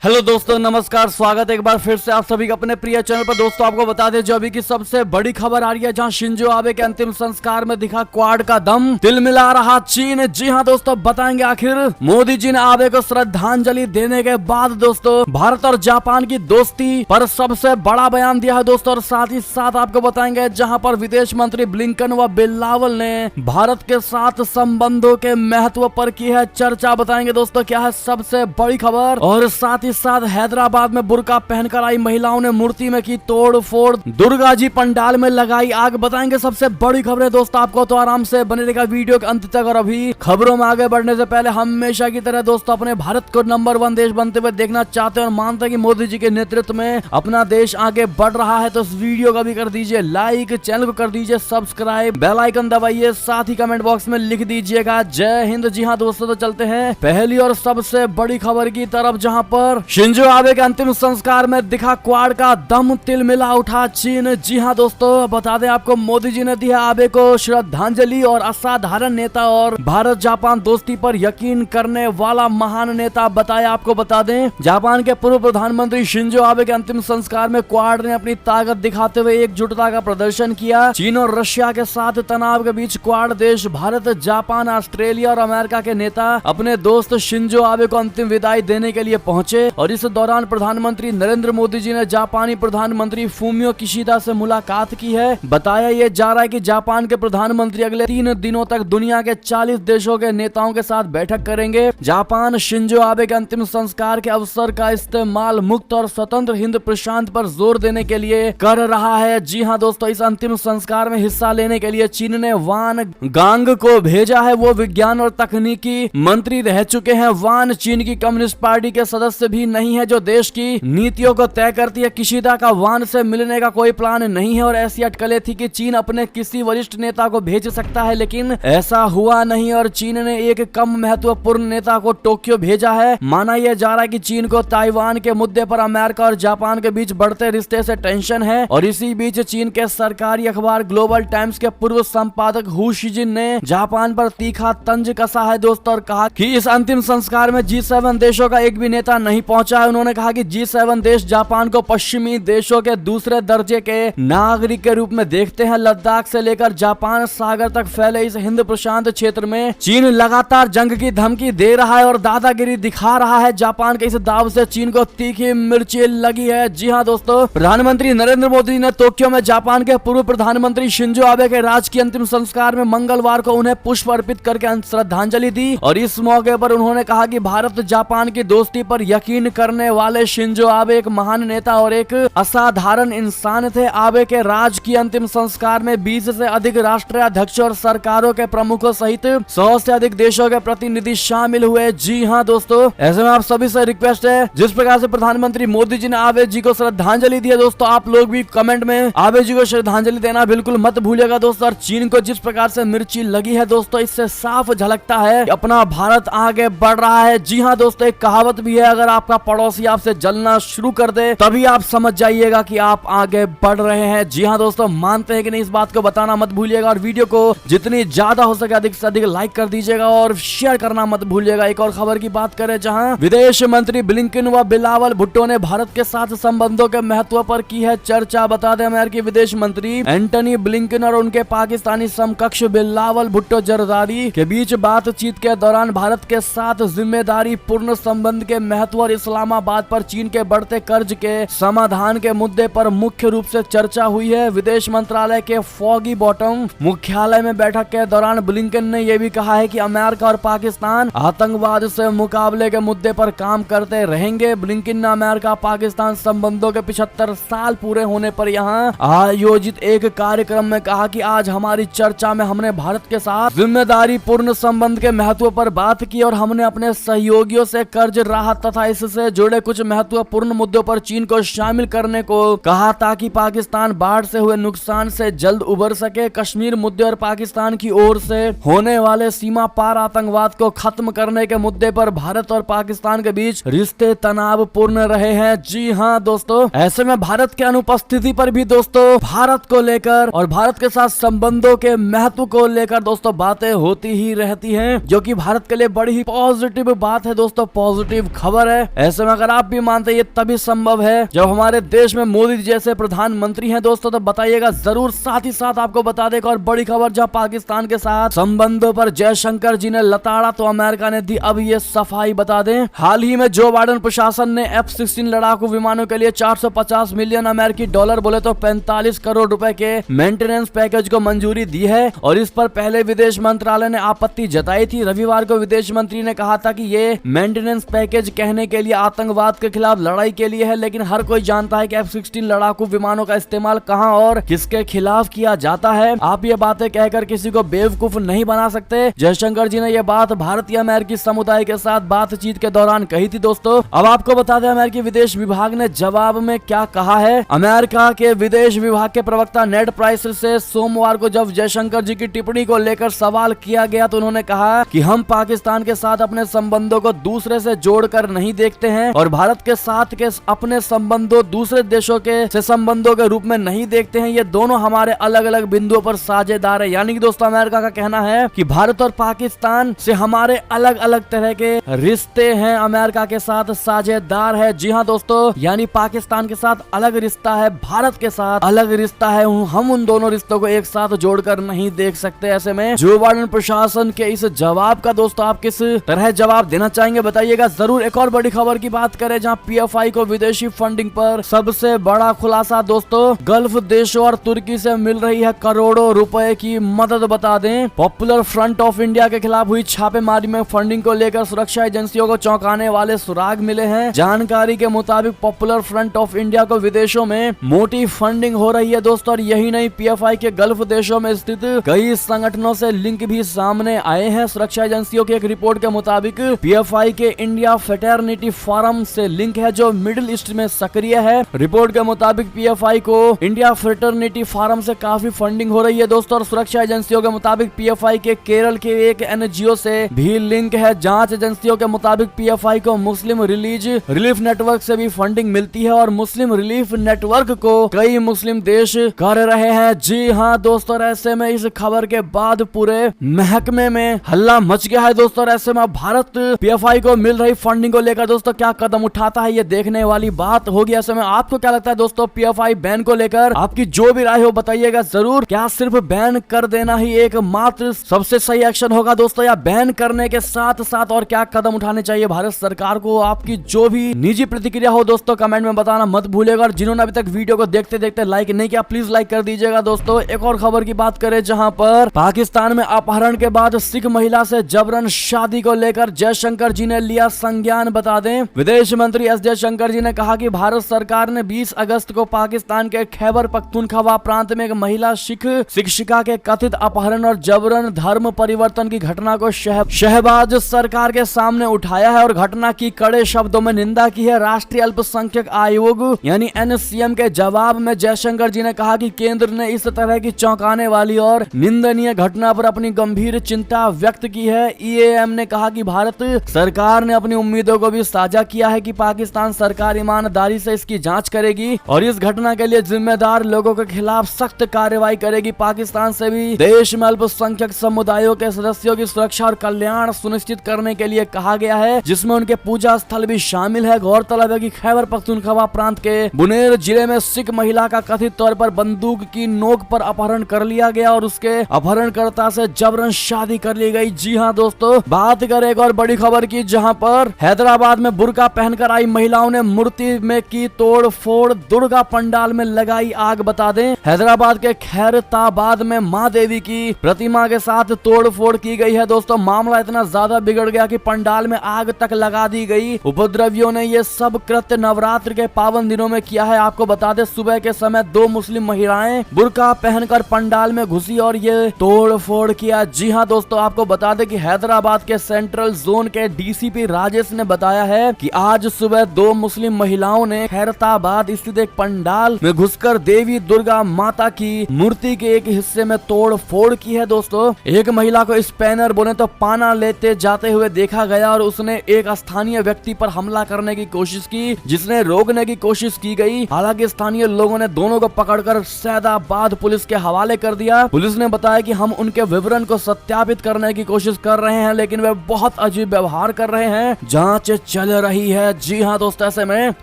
Hello दोस्तों, नमस्कार। स्वागत है एक बार फिर से आप सभी का अपने प्रिय चैनल पर। दोस्तों आपको बता दें जो अभी की सबसे बड़ी खबर आ रही है, जहां शिंजो आबे के अंतिम संस्कार में दिखा क्वाड का दम, तिल मिला रहा चीन। जी हां दोस्तों, बताएंगे आखिर मोदी जी ने आबे को श्रद्धांजलि देने के बाद दोस्तों भारत और जापान की दोस्ती पर सबसे बड़ा बयान दिया है दोस्तों। और साथ ही साथ आपको बताएंगे जहां पर विदेश मंत्री ब्लिंकन व बिलावल ने भारत के साथ संबंधों के महत्व पर की है चर्चा। बताएंगे दोस्तों क्या है सबसे बड़ी खबर। और साथ साथ हैदराबाद में बुर्का पहनकर आई महिलाओं ने मूर्ति में की तोड़ फोड़, दुर्गा जी पंडाल में लगाई आग। बताएंगे सबसे बड़ी खबरें दोस्तों आपको, तो आराम से बने रहेगा वीडियो के अंत तक। और अभी खबरों में आगे बढ़ने से पहले हमेशा की तरह दोस्तों अपने भारत को नंबर 1 देश बनते हुए देखना चाहते हैं और मानते हैं कि मोदी जी के नेतृत्व में अपना देश आगे बढ़ रहा है, तो इस वीडियो का भी कर दीजिए लाइक, चैनल को कर दीजिए सब्सक्राइब, बेल आइकन दबाइए, साथ ही कमेंट बॉक्स में लिख दीजिएगा जय हिंद। जी हाँ दोस्तों, तो चलते हैं पहली और सबसे बड़ी खबर की तरफ, जहां पर शिंजो आबे के अंतिम संस्कार में दिखा क्वाड का दम, तिल मिला उठा चीन। जी हां दोस्तों, बता दें आपको मोदी जी ने दिया आबे को श्रद्धांजलि और असाधारण नेता और भारत जापान दोस्ती पर यकीन करने वाला महान नेता बताया। आपको बता दें जापान के पूर्व प्रधानमंत्री शिंजो आबे के अंतिम संस्कार में क्वाड ने अपनी ताकत दिखाते हुए एकजुटता का प्रदर्शन किया। चीन और रशिया के साथ तनाव के बीच क्वाड देश भारत, जापान, ऑस्ट्रेलिया और अमेरिका के नेता अपने दोस्त शिंजो आबे को अंतिम विदाई देने के लिए पहुंचे। और इस दौरान प्रधानमंत्री नरेंद्र मोदी जी ने जापानी प्रधानमंत्री फूमियो किशिदा से मुलाकात की है। बताया यह जा रहा है कि जापान के प्रधानमंत्री अगले 3 दिनों तक दुनिया के 40 देशों के नेताओं के साथ बैठक करेंगे। जापान शिंजो आबे के अंतिम संस्कार के अवसर का इस्तेमाल मुक्त और स्वतंत्र हिंद प्रशांत पर जोर देने के लिए कर रहा है। जी हाँ दोस्तों, इस अंतिम संस्कार में हिस्सा लेने के लिए चीन ने वान गांग को भेजा है। वो विज्ञान और तकनीकी मंत्री रह चुके हैं। वान चीन की कम्युनिस्ट पार्टी के सदस्य भी नहीं है जो देश की नीतियों को तय करती है। किशिदा का वान से मिलने का कोई प्लान नहीं है और ऐसी अटकलें थी कि चीन अपने किसी वरिष्ठ नेता को भेज सकता है, लेकिन ऐसा हुआ नहीं और चीन ने एक कम महत्वपूर्ण नेता को टोक्यो भेजा है। माना यह जा रहा है कि चीन को ताइवान के मुद्दे पर अमेरिका और जापान के बीच बढ़ते रिश्ते से टेंशन है। और इसी बीच चीन के सरकारी अखबार ग्लोबल टाइम्स के पूर्व संपादक हु शिजिन ने जापान पर तीखा तंज कसा है दोस्तों, और कहा कि इस अंतिम संस्कार में G7 देशों का एक भी नेता नहीं पहुंचा है। उन्होंने कहा कि G7 देश जापान को पश्चिमी देशों के दूसरे दर्जे के नागरिक के रूप में देखते हैं। लद्दाख से लेकर जापान सागर तक फैले इस हिंद प्रशांत क्षेत्र में चीन लगातार जंग की धमकी दे रहा है और दादागिरी दिखा रहा है। जापान के इस दाव से चीन को तीखी मिर्ची लगी है। जी हाँ दोस्तों, प्रधानमंत्री नरेंद्र मोदी ने टोक्यो में जापान के पूर्व प्रधानमंत्री शिंजो आबे के राजकीय अंतिम संस्कार में मंगलवार को उन्हें पुष्प अर्पित करके श्रद्धांजलि दी। और इस मौके पर उन्होंने कहा कि भारत जापान की दोस्ती पर यकीन करने वाले शिंजो आबे एक महान नेता और एक असाधारण इंसान थे। आबे के राजकीय अंतिम संस्कार में 20 से अधिक राष्ट्राध्यक्षों और सरकारों के प्रमुखों सहित 100 से अधिक देशों के प्रतिनिधि शामिल हुए। जी हाँ दोस्तों, ऐसे में आप सभी से रिक्वेस्ट है, जिस प्रकार से प्रधानमंत्री मोदी जी ने आबे जी को श्रद्धांजलि दी है दोस्तों, आप लोग भी कमेंट में आबे जी को श्रद्धांजलि देना बिल्कुल मत भूलिएगा दोस्तों। और चीन को जिस प्रकार से मिर्ची लगी है दोस्तों, इससे साफ झलकता है कि अपना भारत आगे बढ़ रहा है। जी हाँ दोस्तों, एक कहावत भी है, अगर आपका पड़ोसी आपसे जलना शुरू कर दे तभी आप समझ जाइएगा कि आप आगे बढ़ रहे हैं। जी हाँ दोस्तों, मानते हैं कि नहीं, इस बात को बताना मत भूलिएगा। और वीडियो को जितनी ज्यादा हो सके अधिक से अधिक लाइक कर दीजिएगा और शेयर करना मत भूलिएगा। एक और खबर की बात करें, जहां विदेश मंत्री ब्लिंकन व बिलावल भुट्टो ने भारत के साथ संबंधों के महत्व पर की है चर्चा। बता दें अमेरिकी विदेश मंत्री एंटनी ब्लिंकन और उनके पाकिस्तानी समकक्ष बिलावल भुट्टो जरदारी के बीच बातचीत के दौरान भारत के साथ जिम्मेदारी पूर्ण संबंध के महत्व और इस्लामाबाद पर चीन के बढ़ते कर्ज के समाधान के मुद्दे पर मुख्य रूप से चर्चा हुई है। विदेश मंत्रालय के फॉगी बॉटम मुख्यालय में बैठक के दौरान ब्लिंकन ने यह भी कहा है कि अमेरिका और पाकिस्तान आतंकवाद से मुकाबले के मुद्दे पर काम करते रहेंगे। ब्लिंकन ने अमेरिका पाकिस्तान संबंधों के 75 साल पूरे होने पर यहां आयोजित एक कार्यक्रम में कहा कि आज हमारी चर्चा में हमने भारत के साथ जिम्मेदारी पूर्ण संबंध के महत्व पर बात की और हमने अपने सहयोगियों से कर्ज राहत तथा इससे जुड़े कुछ महत्वपूर्ण मुद्दों पर चीन को शामिल करने को कहा ताकि पाकिस्तान बाढ़ से हुए नुकसान से जल्द उबर सके। कश्मीर मुद्दे और पाकिस्तान की ओर से होने वाले सीमा पार आतंकवाद को खत्म करने के मुद्दे पर भारत और पाकिस्तान के बीच रिश्ते तनावपूर्ण रहे हैं। जी हाँ दोस्तों, ऐसे में भारत के अनुपस्थिति पर भी दोस्तों भारत को लेकर और भारत के साथ संबंधों के महत्व को लेकर दोस्तों बातें होती ही रहती हैं, जो कि भारत के लिए बड़ी ही पॉजिटिव बात है दोस्तों, पॉजिटिव खबर है। ऐसे में अगर आप भी मानते हैं ये तभी संभव है जब हमारे देश में मोदी जी जैसे प्रधानमंत्री हैं दोस्तों, तो बताइएगा जरूर। साथ ही साथ आपको बता दें और बड़ी खबर, जब पाकिस्तान के साथ संबंधों पर जयशंकर जी ने लताड़ा तो अमेरिका ने दी अब ये सफाई। बता दें हाल ही में जो बाइडेन प्रशासन ने F-16 लड़ाकू विमानों के लिए 450 मिलियन अमेरिकी डॉलर, बोले तो 45 करोड़ रुपए के मेंटेनेंस पैकेज को मंजूरी दी है और इस पर पहले विदेश मंत्रालय ने आपत्ति जताई थी। रविवार को विदेश मंत्री ने कहा था कि ये मेंटेनेंस पैकेज कहने के लिए आतंकवाद के खिलाफ लड़ाई के लिए है, लेकिन हर कोई जानता है कि F-16 लड़ाकू विमानों का इस्तेमाल कहां और किसके खिलाफ किया जाता है। आप ये बातें कहकर किसी को बेवकूफ नहीं बना सकते। जयशंकर जी ने यह बात भारतीय अमेरिकी समुदाय के साथ बातचीत के दौरान कही थी दोस्तों। अब आपको बता दें अमेरिकी विदेश विभाग ने जवाब में क्या कहा है। अमेरिका के विदेश विभाग के प्रवक्ता नेड प्राइस से सोमवार को जब जयशंकर जी की टिप्पणी को लेकर सवाल किया गया तो उन्होंने कहा कि हम पाकिस्तान के साथ अपने संबंधों को दूसरे से जोड़कर नहीं देखते हैं और भारत के साथ के अपने संबंधों दूसरे देशों के से संबंधों के रूप में नहीं देखते हैं। ये दोनों हमारे अलग अलग बिंदुओं पर साझेदार है। यानी कि दोस्तों अमेरिका का कहना है कि भारत और पाकिस्तान से हमारे अलग अलग तरह के रिश्ते हैं, अमेरिका के साथ साझेदार है। जी हाँ दोस्तों, यानी पाकिस्तान के साथ अलग रिश्ता है, भारत के साथ अलग रिश्ता है। हम उन दोनों रिश्तों को एक साथ जोड़कर नहीं देख सकते। ऐसे में जो बाइडेन प्रशासन के इस जवाब का दोस्तों आप किस तरह जवाब देना चाहेंगे बताइएगा जरूर। एक और बड़ी खबर की बात करें जहां PFI को विदेशी फंडिंग पर सबसे बड़ा खुलासा दोस्तों, गल्फ देशों और तुर्की से मिल रही है करोड़ों रुपए की मदद। बता दें पॉपुलर फ्रंट ऑफ इंडिया के खिलाफ हुई छापेमारी में फंडिंग को लेकर सुरक्षा एजेंसियों को चौंकाने वाले सुराग मिले हैं। जानकारी के मुताबिक पॉपुलर फ्रंट ऑफ इंडिया को विदेशों में मोटी फंडिंग हो रही है दोस्तों। और यही नहीं, PFI के गल्फ देशों में स्थित कई संगठनों से लिंक भी सामने आए हैं। सुरक्षा एजेंसियों की एक रिपोर्ट के मुताबिक PFI के इंडिया फ्रेटर्निटी फोरम से लिंक है जो मिडिल ईस्ट में सक्रिय है। रिपोर्ट के मुताबिक PFI को इंडिया फ्रेटर्निटी फोरम से काफी फंडिंग हो रही है दोस्तों। और सुरक्षा एजेंसियों के मुताबिक PFI के केरल के एक NGO से भी लिंक है। जांच एजेंसियों के मुताबिक PFI को मुस्लिम रिलीफ नेटवर्क से भी फंडिंग मिलती है और मुस्लिम रिलीफ नेटवर्क को कई मुस्लिम देश कर रहे हैं। जी हाँ दोस्तों, ऐसे में इस खबर के बाद पूरे महकमे में हल्ला मच गया है दोस्तों। ऐसे में भारत PFI को मिल रही फंडिंग को लेकर दोस्तों क्या कदम उठाता है ये देखने वाली बात होगी। ऐसे में आपको क्या लगता है दोस्तों PFI बैन को लेकर? आपकी जो भी राय हो बताइएगा जरूर। क्या सिर्फ बैन कर देना ही एकमात्र सबसे सही एक्शन होगा दोस्तों, या बैन करने के साथ साथ और क्या कदम उठाने चाहिए भारत सरकार को? आपकी जो भी निजी प्रतिक्रिया हो दोस्तों कमेंट में बताना मत भूलिएगा। और जिन्होंने अभी तक वीडियो को देखते देखते लाइक नहीं किया प्लीज लाइक कर दीजिएगा दोस्तों। एक और खबर की बात करें जहां पर पाकिस्तान में अपहरण के बाद सिख महिला से जबरन शादी को लेकर जयशंकर जी ने लिया संज्ञान। बता दें विदेश मंत्री एस जयशंकर जी ने कहा कि भारत सरकार ने 20 अगस्त को पाकिस्तान के खैबर पख्तूनख्वा प्रांत में एक महिला सिख शिक्षिका के कथित अपहरण और जबरन धर्म परिवर्तन की घटना को शहबाज सरकार के सामने उठाया है और घटना की कड़े शब्दों में निंदा की है। राष्ट्रीय अल्पसंख्यक आयोग यानी NCM के जवाब में जयशंकर जी ने कहा कि केंद्र ने इस तरह की चौंकाने वाली और निंदनीय घटना पर अपनी गंभीर चिंता व्यक्त की है। EAM ने कहा कि भारत सरकार ने अपनी उम्मीदों को भी साझा किया है कि पाकिस्तान सरकार ईमानदारी से इसकी जांच करेगी और इस घटना के लिए जिम्मेदार लोगों के खिलाफ सख्त कार्रवाई करेगी। पाकिस्तान से भी देश में अल्पसंख्यक समुदायों के सदस्यों की सुरक्षा और कल्याण सुनिश्चित करने के लिए कहा गया है, जिसमें उनके पूजा स्थल भी शामिल है। गौरतलब है कि खैबर पख्तूनख्वा प्रांत के बुनेर जिले में सिख महिला का कथित तौर पर बंदूक की नोक पर अपहरण कर लिया गया और उसके अपहरणकर्ता से जबरन शादी कर ली गई। जी हाँ दोस्तों, बात करें एक और बड़ी खबर की जहां पर हैदराबाद में बुर्का पहनकर आई महिलाओं ने मूर्ति में की तोड़ फोड़, दुर्गा पंडाल में लगाई आग। बता दें हैदराबाद के खैरताबाद में मां देवी की प्रतिमा के साथ तोड़ फोड़ की गई है दोस्तों। मामला इतना ज्यादा बिगड़ गया कि पंडाल में आग तक लगा दी गई। उपद्रवियों ने ये सब कृत्य नवरात्र के पावन दिनों में किया है। आपको बता दें सुबह के समय 2 मुस्लिम महिलाएं बुर्का पहनकर पंडाल में घुसी और ये तोड़ फोड़ किया। जी हाँ दोस्तों, आपको बता दें कि हैदराबाद के सेंट्रल जोन के DCP राजेश ने बताया है कि आज सुबह 2 मुस्लिम महिलाओं ने खैरताबाद स्थित एक पंडाल में घुसकर देवी दुर्गा माता की मूर्ति के एक हिस्से में तोड़ फोड़ की है दोस्तों। एक महिला को स्पैनर बोले तो पाना लेते जाते हुए देखा गया और उसने एक स्थानीय व्यक्ति पर हमला करने की कोशिश की, जिसने रोकने की कोशिश की गई। हालांकि स्थानीय लोगों ने दोनों को पकड़कर सैदाबाद पुलिस के हवाले कर दिया। पुलिस ने बताया कि हम उनके विवरण को सत्यापित करने की कोशिश कर रहे हैं, लेकिन वे बहुत अजीब व्यवहार कर रहे हैं, जांच चल रही है। जी हाँ दोस्तों, ऐसे में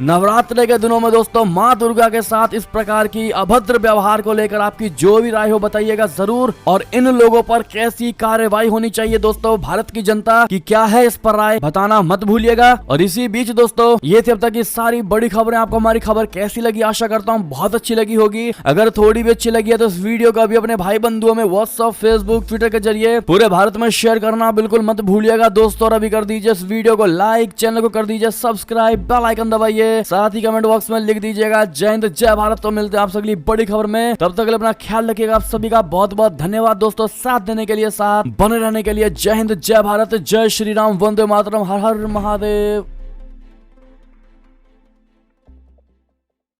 नवरात्रि के दिनों में दोस्तों माँ दुर्गा के साथ इस प्रकार की अभद्र व्यवहार को लेकर आपकी जो भी राय हो बताइएगा जरूर, और इन लोगों पर कैसी कार्रवाई होनी चाहिए दोस्तों भारत की जनता की क्या है इस पर राय बताना मत भूलिएगा। और इसी बीच दोस्तों ये थी अब तक की सारी बड़ी खबरें। आपको हमारी खबर कैसी लगी? आशा करता हूँ बहुत अच्छी लगी होगी। अगर थोड़ी भी अच्छी लगी है तो इस वीडियो को अभी अपने भाई बंधुओं में व्हाट्सएप, फेसबुक, ट्विटर के जरिए पूरे भारत में शेयर करना बिल्कुल मत भूलिएगा दोस्तों। और अभी कर दीजिए इस वीडियो को लाइक, चैनल को कर दीजिए सब्सक्राइब, बेल आइकन दबाइए, साथ ही कमेंट बॉक्स में लिख दीजिएगा जय हिंद जय भारत। तो मिलते हैं आप अगली बड़ी खबर में, तब तक अपना ख्याल रखिएगा। आप सभी का बहुत बहुत धन्यवाद दोस्तों, साथ देने के लिए, साथ बने रहने के लिए। जय हिंद जय भारत, जय श्री राम, वंदे मातरम, हर हर महादेव।